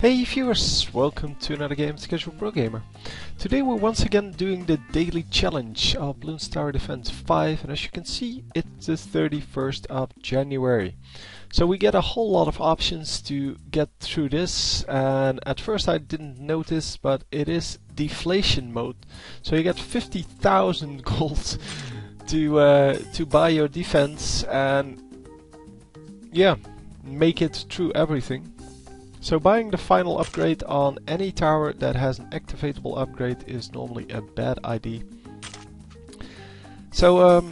Hey viewers, welcome to another game, Casual Pro Gamer. Today we're once again doing the daily challenge of Bloons Tower Defense 5, and as you can see it's the 31st of January. So we get a whole lot of options to get through this, and at first I didn't notice, but it is deflation mode. So you get 50,000 gold to buy your defense and yeah, make it through everything. So buying the final upgrade on any tower that has an activatable upgrade is normally a bad idea. So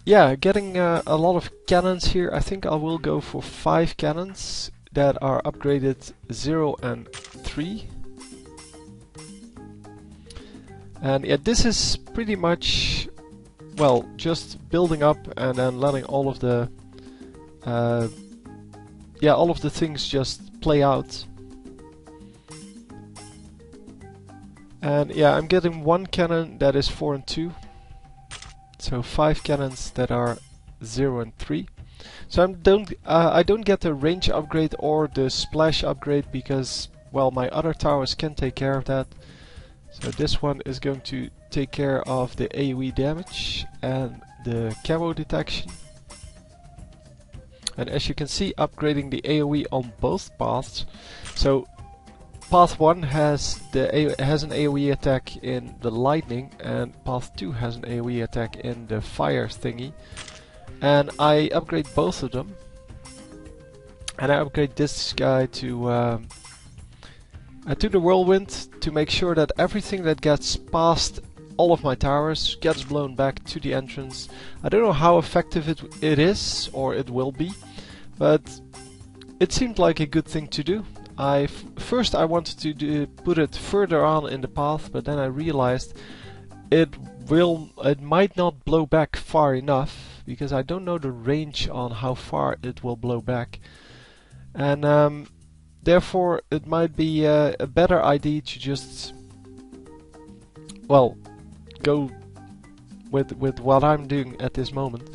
yeah, getting a lot of cannons here. I think I will go for 5 cannons that are upgraded 0 and 3. And yeah, this is pretty much, well, just building up and then letting all of the all of the things just play out. And yeah, I'm getting 1 cannon that is 4 and 2. So 5 cannons that are 0 and 3. So I don't get the range upgrade or the splash upgrade because, well, my other towers can take care of that. So this one is going to take care of the AoE damage and the camo detection. And as you can see, upgrading the AoE on both paths. So path 1 has an AoE attack in the lightning, and path 2 has an AoE attack in the fire thingy. And I upgrade both of them. And I upgrade this guy to the whirlwind to make sure that everything that gets past all of my towers gets blown back to the entrance. I don't know how effective it is, or it will be, but it seemed like a good thing to do. First I wanted to put it further on in the path, but then I realized it might not blow back far enough, because I don't know the range on how far it will blow back. And therefore it might be a better idea to just, well, go with what I'm doing at this moment.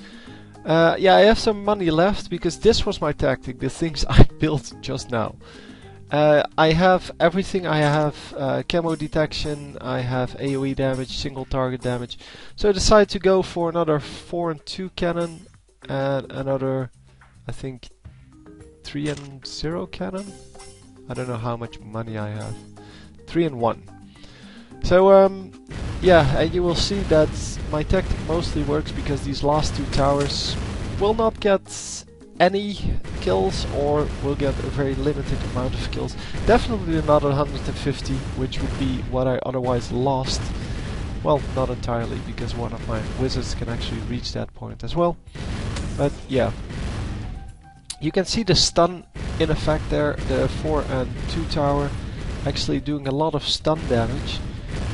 Yeah, I have some money left because this was my tactic, the things I built just now. I have everything. I have camo detection, I have AoE damage, single target damage. So I decided to go for another 4 and 2 cannon and another, I think, 3 and 0 cannon. I don't know how much money I have. 3 and 1. So yeah, and you will see that my tactic mostly works because these last 2 towers will not get any kills, or will get a very limited amount of kills. Definitely not 150, which would be what I otherwise lost. Well, not entirely, because one of my wizards can actually reach that point as well. But yeah, you can see the stun in effect there, the 4 and 2 tower actually doing a lot of stun damage.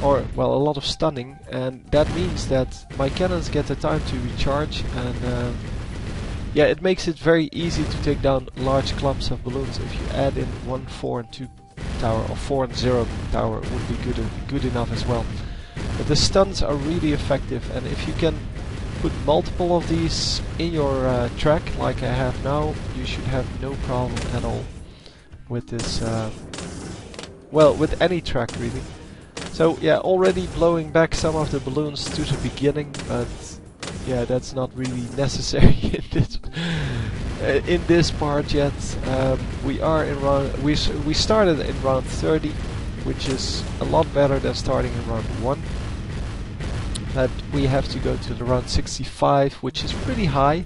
Or, well, a lot of stunning, and that means that my cannons get the time to recharge, and yeah, it makes it very easy to take down large clumps of balloons. If you add in 1 4 and 2 tower, or 4 and 0 tower would be good enough as well. But the stuns are really effective, and if you can put multiple of these in your track, like I have now, you should have no problem at all with this, well, with any track really. So yeah, already blowing back some of the balloons to the beginning, but yeah, that's not really necessary in this part yet. We are in round. We started in round 30, which is a lot better than starting in round 1. But we have to go to the round 65, which is pretty high.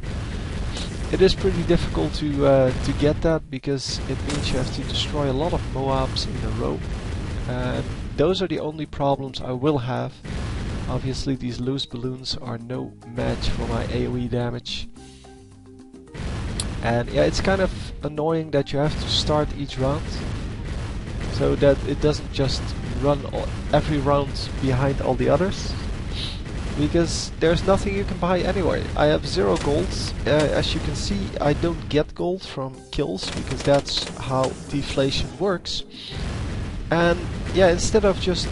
It is pretty difficult to get that, because it means you have to destroy a lot of Moabs in a row. And those are the only problems I will have. Obviously these loose balloons are no match for my AoE damage. And yeah, it's kind of annoying that you have to start each round, so that it doesn't just run every round behind all the others. Because there's nothing you can buy anyway. I have 0 gold. As you can see, I don't get gold from kills, because that's how deflation works. And yeah, instead of just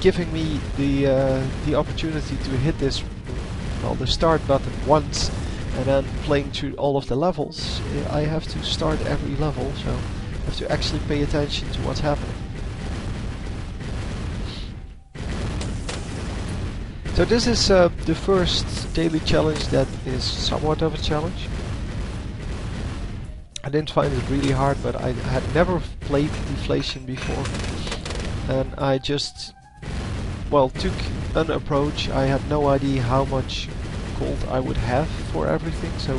giving me the opportunity to hit this, well, the start button once and then playing through all of the levels, I have to start every level, so I have to actually pay attention to what's happening. So this is the first daily challenge that is somewhat of a challenge. I didn't find it really hard, but I had never played Deflation before, and I just, well, took an approach. I had no idea how much gold I would have for everything, so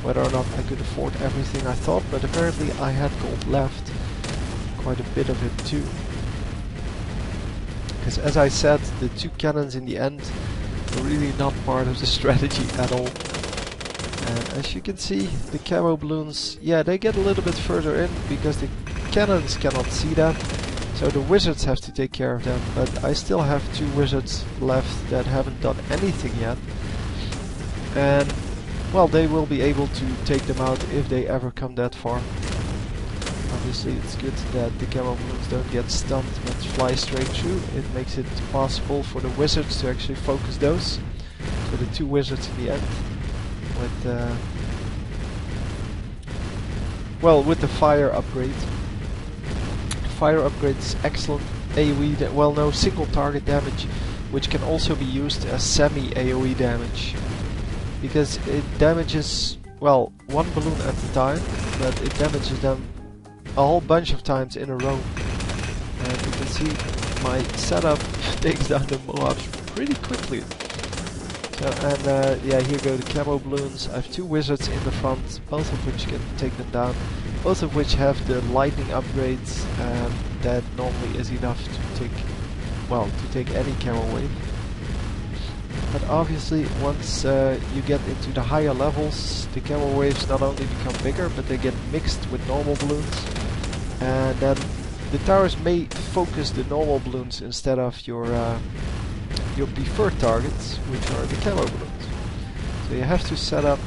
whether or not I could afford everything I thought, but apparently I had gold left, quite a bit of it too. Because as I said, the two cannons in the end were really not part of the strategy at all. And as you can see, the camo balloons, yeah, they get a little bit further in because the cannons cannot see them. So the wizards have to take care of them, but I still have two wizards left that haven't done anything yet. And, well, they will be able to take them out if they ever come that far. Obviously it's good that the camo balloons don't get stunned but fly straight through. It makes it possible for the wizards to actually focus those. So the two wizards in the end. With well, with the fire upgrade. Fire upgrade is excellent AoE, well, no, single target damage, which can also be used as semi AoE damage, because it damages, well, one balloon at a time, but it damages them a whole bunch of times in a row. And you can see my setup takes down the mobs pretty quickly. So, and yeah, here go the camo balloons. I have two wizards in the front, both of which can take them down, both of which have the lightning upgrades, and that normally is enough to take, well, to take any camo wave. But obviously, once you get into the higher levels, the camo waves not only become bigger, but they get mixed with normal balloons, and then the towers may focus the normal balloons instead of your preferred targets, which are the camo balloons. So you have to set up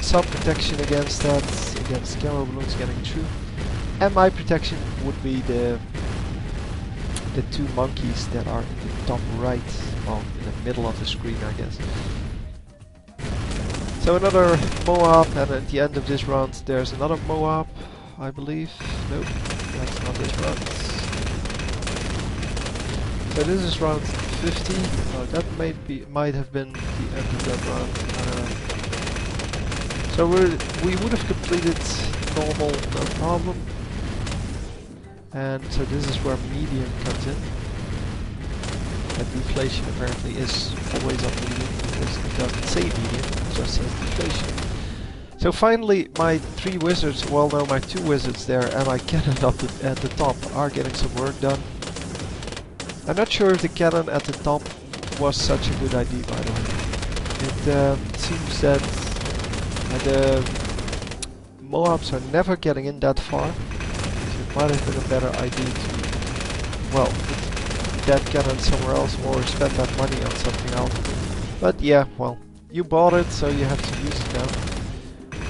some protection against that, against camo balloons getting through. And my protection would be the two monkeys that are in the top right, well, in the middle of the screen, I guess. So another Moab, and at the end of this round there's another Moab, I believe. Nope, that's not this round. So this is round 50. Oh, that might have been the end of that round. So we would have completed normal, no problem. And so this is where medium comes in. And deflation apparently is always on medium because it doesn't say medium, it just says deflation. So finally my three wizards, well no, my two wizards there and my cannon up at the top are getting some work done. I'm not sure if the cannon at the top was such a good idea, by the way. It seems that the Moabs are never getting in that far, so it might have been a better idea to, well, put that cannon somewhere else or spend that money on something else. But yeah, well, you bought it, so you have to use it now.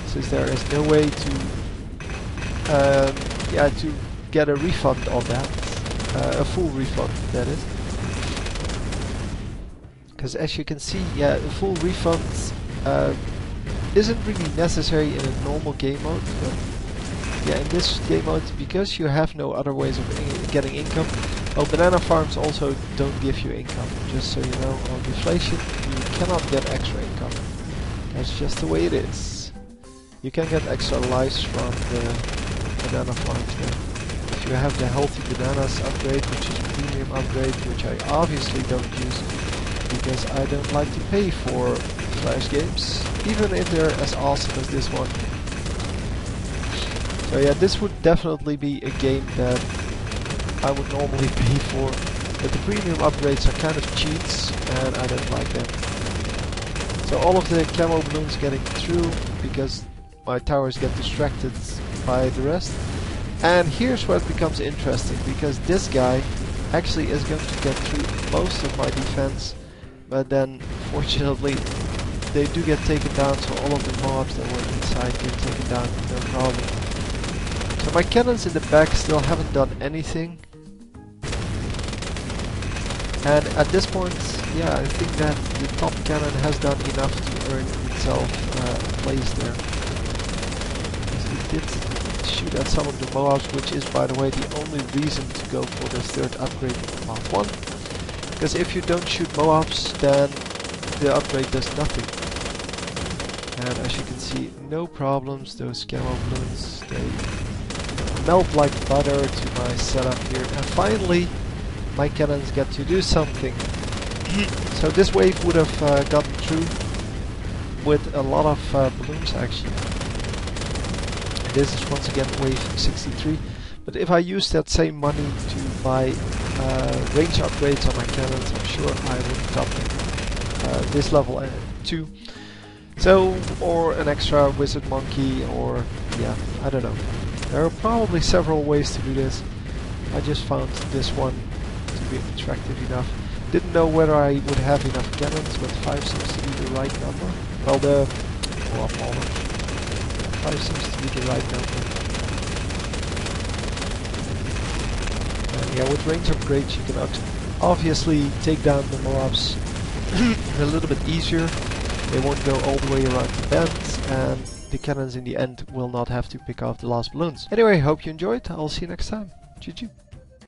Since there is no way to, yeah, to get a refund on that. A full refund, that is. Because as you can see, yeah, a full refund isn't really necessary in a normal game mode, but yeah, in this game mode, because you have no other ways of getting income. Well, banana farms also don't give you income, just so you know. On deflation, you cannot get extra income. That's just the way it is. You can get extra lives from the banana farms there. If you have the healthy bananas upgrade, which is a premium upgrade, which I obviously don't use because I don't like to pay for Flash games, even if they're as awesome as this one. So yeah, this would definitely be a game that I would normally pay for, but the premium upgrades are kind of cheats and I don't like them. So all of the camo balloons getting through because my towers get distracted by the rest. And here's where it becomes interesting, because this guy actually is going to get through most of my defense, but then fortunately they do get taken down, so all of the mobs that were inside get taken down, no problem. So my cannons in the back still haven't done anything. And at this point, yeah, I think that the top cannon has done enough to earn itself a place there. It did shoot at some of the mobs, which is, by the way, the only reason to go for the third upgrade in Path 1. Because if you don't shoot mobs, then the upgrade does nothing. And as you can see, no problems, those camo balloons, they melt like butter to my setup here. And finally, my cannons get to do something. So this wave would have gotten through with a lot of balloons actually. This is once again wave 63. But if I use that same money to buy range upgrades on my cannons, I'm sure I would top this level 2. So, or an extra wizard monkey, or yeah, I don't know. There are probably several ways to do this. I just found this one to be attractive enough. Didn't know whether I would have enough cannons, but 5 seems to be the right number. Well, the 5 seems to be the right number. And yeah, with range upgrades you can obviously take down the mobs a little bit easier. They won't go all the way around the bends, and the cannons in the end will not have to pick off the last balloons. Anyway, hope you enjoyed. I'll see you next time. GG.